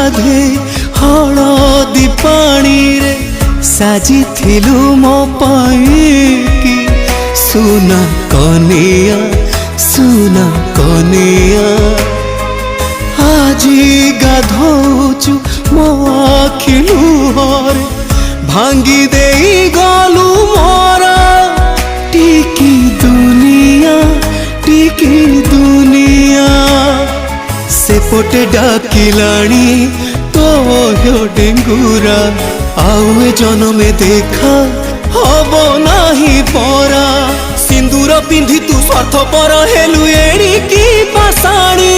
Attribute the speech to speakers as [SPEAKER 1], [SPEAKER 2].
[SPEAKER 1] गाधे हलदी पानी रे साजी थिलु मो पाई सुना कनिया आजी गाधौचु मो आखि लुहरे भांगी दे गलु मोरा टिकी दुनिया सेपटे डाकिलाणी तो डेंगुरा आउ जन्मे देखा हब नाही परा सिंदूर पिंधि तू स्वार्थपर हेलु एणिकी पाषाणी।